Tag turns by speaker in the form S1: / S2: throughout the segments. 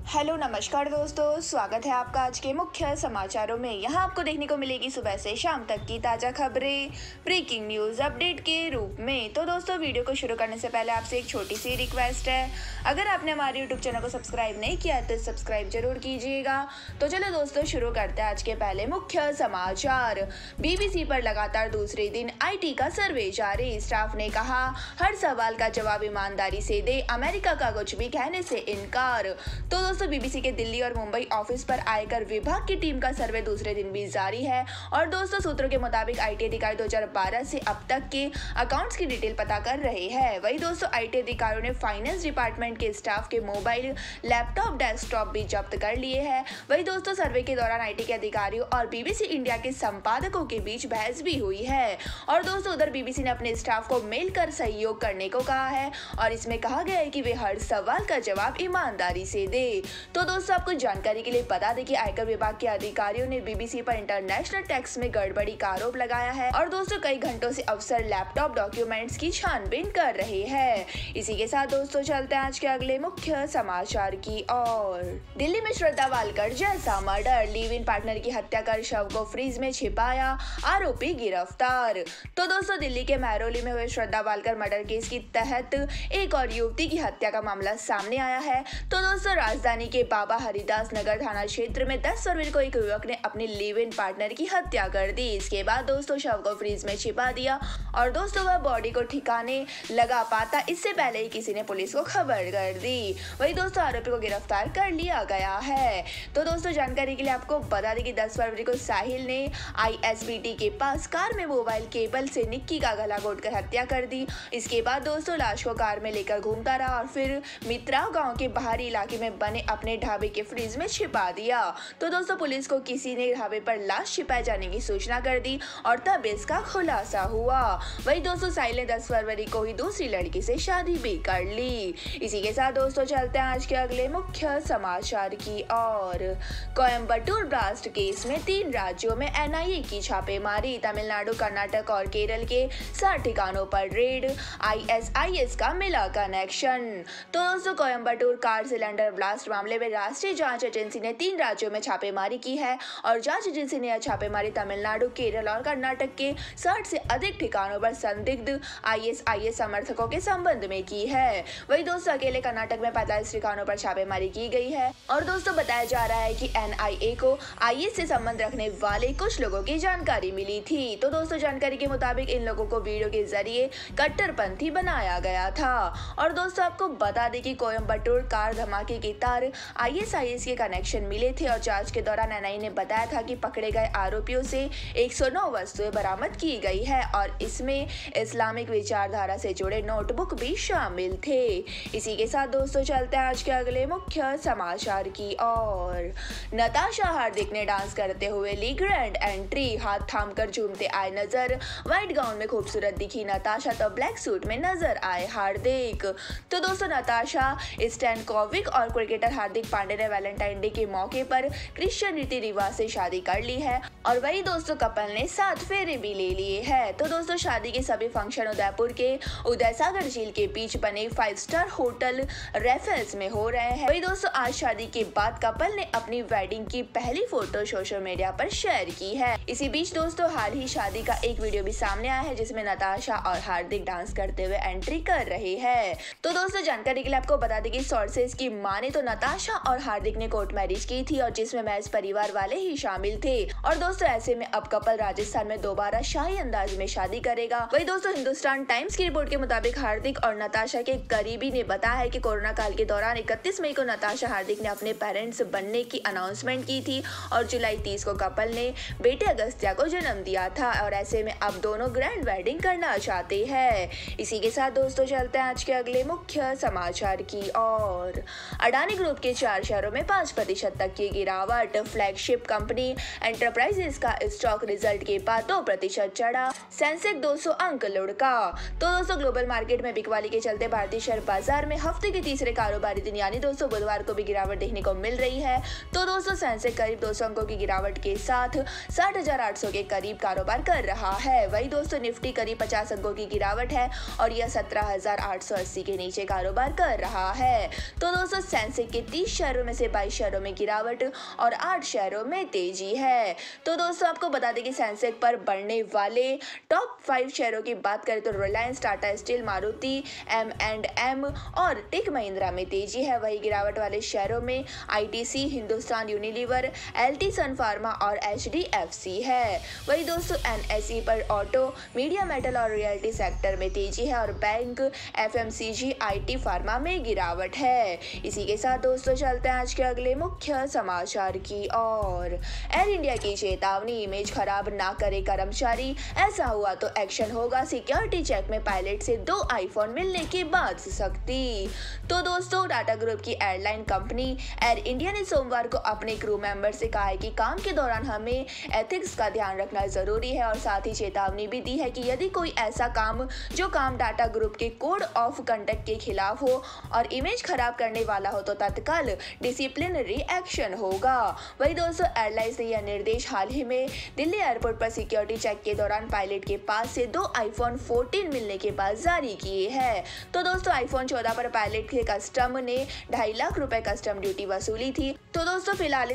S1: Hello नमस्कार दोस्तों, स्वागत है आपका आज के मुख्य समाचारों में। यहाँ आपको देखने को मिलेगी सुबह से शाम तक की ताज़ा खबरें, ब्रेकिंग न्यूज़ अपडेट के रूप में। तो दोस्तों, वीडियो को शुरू करने से पहले आपसे एक छोटी सी रिक्वेस्ट है, अगर आपने हमारे यूट्यूब चैनल को सब्सक्राइब नहीं किया है तो सब्सक्राइब जरूर कीजिएगा। तो चलो दोस्तों, शुरू करते हैं आज के पहले मुख्य समाचार। बीबीसी पर लगातार दूसरे दिन IT का सर्वे जारी। स्टाफ ने कहा, हर सवाल का जवाब ईमानदारी से दे, अमेरिका का कुछ भी कहने से इनकार। तो दोस्तों, बीबीसी के दिल्ली और मुंबई ऑफिस पर आयकर विभाग की टीम का सर्वे दूसरे दिन भी जारी है। और दोस्तों, सूत्रों के मुताबिक IT अधिकारी 2012 से अब तक के अकाउंट्स की डिटेल पता कर रहे हैं। वहीं दोस्तों, IT अधिकारियों ने फाइनेंस डिपार्टमेंट के स्टाफ के मोबाइल, लैपटॉप, डेस्कटॉप भी जब्त कर लिए हैं। वहीं दोस्तों, सर्वे के दौरान IT के अधिकारियों और बीबीसी इंडिया के संपादकों के बीच बहस भी हुई है। और दोस्तों, उधर बीबीसी ने अपने स्टाफ को मेल कर सहयोग करने को कहा है और इसमें कहा गया है कि वे हर सवाल का जवाब ईमानदारी से दे। तो दोस्तों, आपको जानकारी के लिए बता दें कि आयकर विभाग के अधिकारियों ने बीबीसी पर इंटरनेशनल टैक्स में गड़बड़ी का आरोप लगाया है और दोस्तों, कई घंटों से अफसर लैपटॉप डॉक्यूमेंट्स की छानबीन कर रहे हैं। इसी के साथ दोस्तों, चलते हैं आज के अगले मुख्य समाचार की ओर। दिल्ली में श्रद्धा वालकर जैसा मर्डर, लिव इन पार्टनर की हत्या कर शव को फ्रीज में छिपाया, आरोपी गिरफ्तार। तो दोस्तों, दिल्ली के महरौली में हुए श्रद्धा वालकर मर्डर केस की तहत एक और युवती की हत्या का मामला सामने आया है। तो दोस्तों, राजधानी के बाबा हरिदास नगर थाना क्षेत्र में 10 फरवरी को एक युवक ने अपनी लिव इन पार्टनर की हत्या कर दी। इसके बाद दोस्तों, शव को फ्रीज में छिपा दिया और दोस्तों, वह बॉडी को ठिकाने लगा पाता इससे पहले ही किसी ने पुलिस को खबर कर दी। वही दोस्तों, आरोपी को गिरफ्तार कर लिया गया है। तो दोस्तों, जानकारी के लिए आपको बता दें कि 10 फरवरी को साहिल ने ISBT के पास कार में मोबाइल केबल से निक्की का गला घोंटकर हत्या कर दी। इसके बाद दोस्तों, लाश को कार में लेकर घूमता रहा और फिर मित्राव गांव के बाहरी इलाके में बने अपने ढाबे के फ्रीज में छिपा दिया। तो दोस्तों, पुलिस को किसी ने ढाबे पर लाश छिपाए जाने की सूचना कर दी और तब इसका खुलासा हुआ। वही दोस्तों, साहिल ने 10 फरवरी को ही दूसरी लड़की से शादी भी कर ली। इसी के साथ दोस्तों, चलते हैं आज के अगले मुख्य समाचार की ओर। कोयम्बटूर ब्लास्ट केस में 3 राज्यों में NIA की छापेमारी, तमिलनाडु, कर्नाटक और केरल के 60 ठिकानों पर रेड, ISIS का मिला कनेक्शन। तो दोस्तों, कोयम्बटूर कार सिलेंडर ब्लास्ट मामले में राष्ट्रीय जांच एजेंसी ने 3 राज्यों में छापेमारी की है और जांच एजेंसी ने यह छापेमारी तमिलनाडु, केरल और कर्नाटक के 60 से अधिक ठिकानों पर संदिग्ध ISIS समर्थकों के संबंध में की है। वही दोस्तों, अकेले कर्नाटक में 45 ठिकानों पर छापेमारी की गई है और दोस्तों, बताया जा रहा है कि NIA को IS से संबंध रखने वाले कुछ लोगों की जानकारी मिली थी। तो दोस्तों, जानकारी के मुताबिक इन लोगों को वीडियो के जरिए कट्टरपंथी बनाया गया था। और दोस्तों, आपको बता दें कि कोयम्बटूर कार धमाके की तार ISIS के कनेक्शन मिले थे और जांच के दौरान NIA ने बताया था कि पकड़े गए आरोपियों से 109 वस्तुएं बरामद की गई है और इसमें इस्लामिक विचारधारा से जुड़े नोटबुक भी शामिल थे। इसी के साथ दोस्तों, चलते हैं आज के अगले मुख्य समाचार की ओर। नताशा हार्दिक ने डांस करते हुए ली ग्रैंड एंट्री, हाथ थामकर झूमते आए नजर। व्हाइट गाउन में खूबसूरत दिखी नताशा तो ब्लैक सूट में नजर आए हार्दिक। तो दोस्तों, नताशा स्टैनकोविक और क्रिकेटर हार्दिक पांड्या ने वैलेंटाइन डे के मौके पर क्रिश्चियन रीति रिवाज से शादी कर ली है और वही दोस्तों, कपल ने 7 फेरे भी ले लिए हैं। तो दोस्तों, शादी के सभी फंक्शन उदयपुर के उदय सागर झील के बीच बने 5 स्टार होटल रेफल्स में हो रहे हैं। वही दोस्तों, आज शादी के बाद कपल ने अपनी वेडिंग की पहली फोटो सोशल मीडिया पर शेयर की है। इसी बीच दोस्तों, हाल ही शादी का एक वीडियो भी सामने आया है जिसमें नताशा और हार्दिक डांस करते हुए एंट्री कर रहे हैं। तो दोस्तों, जानकारी के लिए आपको बता दें कि सोर्सेस की माने तो नताशा और हार्दिक ने कोर्ट मैरिज की थी और जिसमें महज परिवार वाले ही शामिल थे। और दोस्तों, ऐसे में अब कपल राजस्थान में दोबारा शाही अंदाज में शादी करेगा। वही दोस्तों, हिंदुस्तान टाइम्स की रिपोर्ट के मुताबिक हार्दिक और नताशा के करीबी ने बताया है कि कोरोना काल के दौरान 31 मई को नताशा हार्दिक ने अपने पेरेंट्स बनने की अनाउंसमेंट की थी और जुलाई 30 को कपल ने बेटे अगस्त्या को जन्म दिया था और ऐसे में अब दोनों ग्रैंड वेडिंग करना चाहते हैं। इसी के साथ दोस्तों, चलते हैं आज के अगले मुख्य समाचार की ओर। अडानी ग्रुप के 4 शेयरों में 5% तक की गिरावट, फ्लैगशिप कंपनी एंटरप्राइजेस का स्टॉक रिजल्ट के बाद 2% चढ़ा, सेंसेक्स 200 अंक लुढ़का। तो दोस्तों, ग्लोबल मार्केट में बिकवाली के चलते भारतीय शेयर बाजार में हफ्ते के तीसरे कारोबारी दिन यानी दोस्तों बुधवार को भी गिरावट देखने को मिल रही है। तो दोस्तों, सेंसेक्स करीब 200 अंकों की गिरावट के साथ 60,800 के करीब कारोबार कर रहा है। वही दोस्तों, निफ्टी करीब 50 अंकों की गिरावट है और यह 17,880 के नीचे कारोबार कर रहा है। तो दोस्तों, सेंसेक्स के के 30 शहरों में से 22 शहरों में गिरावट और 8 शहरों में तेजी है। तो दोस्तों आपको बता दें कि सेंसेक्स पर बढ़ने वाले टॉप 5 शहरों की बात करें तो रिलायंस, टाटा स्टील, मारुति, M&M और टेक महिंद्रा में तेजी है। वही गिरावट वाले शहरों में ITC, हिंदुस्तान यूनिलीवर, LT सन फार्मा और HDFC है। वही दोस्तों NSE पर ऑटो, मीडिया, मेटल और रियल्टी सेक्टर में तेजी है और बैंक, FMCG, IT, फार्मा में गिरावट है। इसी के साथ दोस्तों चलते हैं आज के अगले मुख्य समाचार की ओर। एयर इंडिया की चेतावनी, इमेज खराब ना करे कर्मचारी, ऐसा हुआ तो एक्शन होगा। सिक्योरिटी चेक में पायलट से 2 आईफोन मिलने की बात सख्ती। तो दोस्तों टाटा ग्रुप की एयरलाइन कंपनी एयर इंडिया ने सोमवार को अपने क्रू मेंबर से कहा है कि काम के दौरान हमें एथिक्स का ध्यान रखना जरूरी है और साथ ही चेतावनी भी दी है कि यदि कोई ऐसा काम जो काम टाटा ग्रुप के कोड ऑफ कंडक्ट के खिलाफ हो और इमेज खराब करने वाला हो तो तत्काल डिसिप्लिनरी एक्शन होगा। वही दोस्तों एयरलाइंस ने यह निर्देश हाल ही में दिल्ली एयरपोर्ट पर सिक्योरिटी चेक के दौरान पायलट के पास से 2 आईफोन 14 मिलने के बाद जारी किए हैं। तो दोस्तों आईफोन 14 पर पायलट के कस्टम ने 2.5 लाख रुपए कस्टम ड्यूटी वसूली थी। तो दोस्तों फिलहाल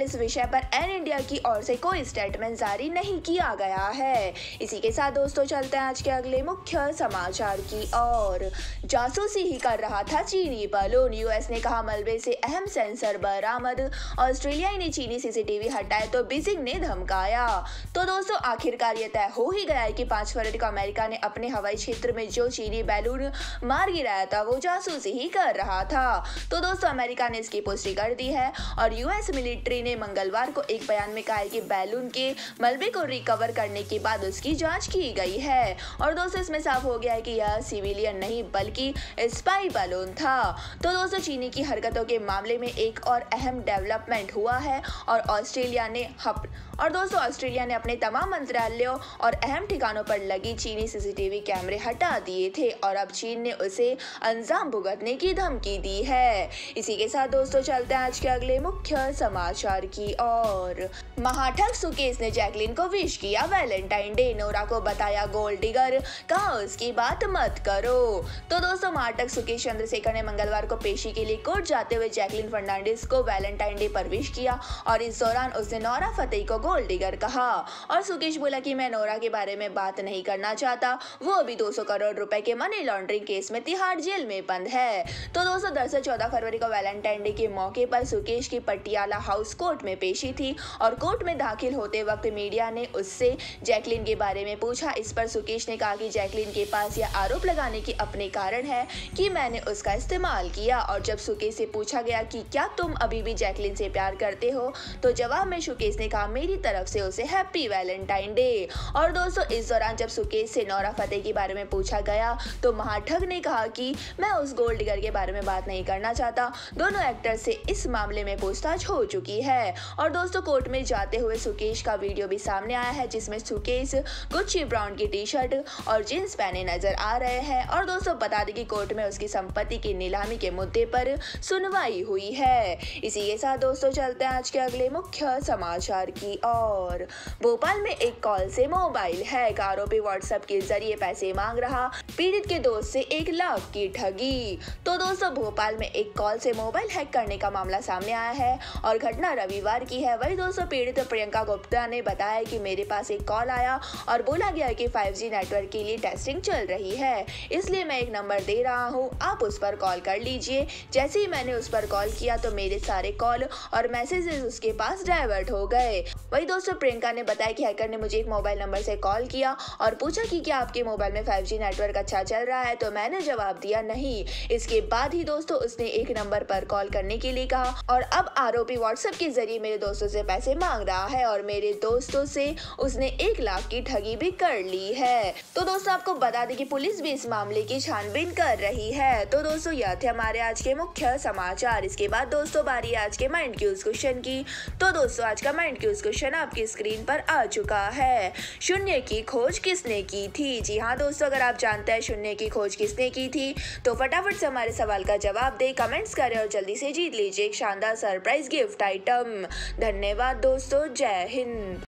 S1: इस विषय पर एयर इंडिया की ओर से कोई स्टेटमेंट जारी नहीं किया गया है। इसी के साथ दोस्तों चलते हैं आज के अगले मुख्य समाचार की ओर। जासूसी ही कर रहा था चीनी बलून, यूएस ने कहा मलबे से अहम सेंसर बरामद, ऑस्ट्रेलिया ने चीनी CCTV हटाए तो बीजिंग ने धमकाया। तो दोस्तों आखिरकार यह तय हो ही गया है कि 5 फरवरी को अमेरिका ने अपने हवाई क्षेत्र में जो चीनी बैलून मार गिराया था वो जासूसी ही कर रहा था। तो दोस्तों अमेरिका ने इसकी पुष्टि कर दी है और यूएस मिलिट्री ने मंगलवार को एक बयान में कहा है कि बैलून के मलबे को रिकवर करने के बाद उसकी जांच की गई है और दोस्तों इसमें साफ हो गया है कि यह सिविलियन नहीं बल्कि स्पाई बैलून था। तो दोस्तों चीनी की हरकतों के मामले में एक और अहम डेवलपमेंट हुआ है और ऑस्ट्रेलिया ने अपने तमाम मंत्रालयों और अहम ठिकानों पर लगी चीनी CCTV कैमरे हटा दिए थे और अब चीन ने उसे अंजाम भुगतने की धमकी दी है। इसी के साथ दोस्तों चलते हैं आज के अगले मुख्य समाचार की ओर। महाठग सुकेश ने जैकलिन को विश किया वैलेंटाइन डे, नोरा को बताया गोल्ड डिगर, कहा उसकी बात मत करो। तो दोस्तों महाठग सुकेश चंद्रशेखर ने मंगलवार को पेशी के लिए कोर्ट जाते हुए जैकलिन फर्नांडिस को वैलेंटाइन डे पर विश किया और इस दौरान उसने नोरा फतेही को गोल्ड डिगर कहा और सुकेश बोला कि मैं नोरा के बारे में बात नहीं करना चाहता, वो अभी 200 करोड़ रुपए के मनी लॉन्ड्रिंग केस में तिहाड़ जेल में बंद है। तो दोस्तों दरअसल 14 फरवरी को वैलेंटाइन डे के मौके पर सुकेश की पटियाला हाउस कोर्ट में पेशी थी और कोर्ट में दाखिल होते वक्त मीडिया ने उससे जैकलिन के बारे में पूछा। इस पर सुकेश ने कहा कि जैकलिन के पास यह आरोप लगाने के अपने कारण है कि मैंने उसका इस्तेमाल किया और जब सुकेश से पूछा गया कि क्या तुम अभी भी जैकलिन से प्यार करते हो तो जवाब में सुकेश ने कहा मेरी तरफ से उसे हैप्पी वैलेंटाइन डे। और दोस्तों इस दौरान जब सुकेश से नोरा फतेही के बारे में पूछा गया तो महाठग ने कहा कि मैं उस गोल्ड डिगर के बारे में बात नहीं करना चाहता, दोनों एक्टर से इस मामले में पूछताछ हो चुकी है। और दोस्तों कोर्ट में जाते हुए सुकेश का वीडियो भी सामने आया है जिसमें सुकेश गुच्ची ब्रांड की टी-शर्ट और जींस पहने नजर आ रहे हैं। और दोस्तों बता दें कि कोर्ट में उसकी संपत्ति की नीलामी के मुद्दे पर सुनवाई हुई है। इसी के साथ दोस्तों चलते हैं आज के अगले मुख्य समाचार की ओर। भोपाल में एक कॉल से मोबाइल हैक, आरोपी व्हाट्सएप के जरिए पैसे मांग रहा, पीड़ित के दोस्त से 1 लाख की ठगी। तो दोस्तों भोपाल में एक कॉल से मोबाइल हैक करने का मामला सामने आया है और घटना रविवार की है। वही दोस्तों पीड़ित प्रियंका गुप्ता ने बताया कि मेरे पास एक कॉल आया और बोला गया कि 5G नेटवर्क के लिए टेस्टिंग चल रही है, इसलिए मैं एक नंबर दे रहा हूँ, आप उस पर कॉल कर लीजिए। जैसे ही मैंने उस पर कॉल किया तो मेरे सारे कॉल और मैसेजेस उसके पास डाइवर्ट हो गए। वही दोस्तों प्रियंका ने बताया कि हैकर ने मुझे एक मोबाइल नंबर से कॉल किया और पूछा कि क्या आपके मोबाइल में 5G नेटवर्क अच्छा चल रहा है, तो मैंने जवाब दिया नहीं। इसके बाद ही दोस्तों उसने एक नंबर पर कॉल करने के लिए कहा और अब आरोपी व्हाट्सएप के जरिए मेरे दोस्तों से पैसे मांग रहा है और मेरे दोस्तों से उसने 1 लाख की ठगी भी कर ली है। तो दोस्तों आपको बता दें कि पुलिस भी इस मामले की छानबीन कर रही है। तो दोस्तों यह थे हमारे आज के मुख्य समाचार। इसके बाद दोस्तों बारी आज के माइंड क्यूज क्वेश्चन की। तो दोस्तों आज का माइंड क्यूज क्वेश्चन आपकी स्क्रीन पर आ चुका है। शून्य की खोज किसने की थी? जी हाँ दोस्तों, अगर आप जानते हैं शून्य की खोज किसने की थी तो फटाफट से हमारे सवाल का जवाब दे, कमेंट्स करें और जल्दी से जीत लीजिए एक शानदार सरप्राइज गिफ्ट आइटम। धन्यवाद दोस्तों, जय हिंद।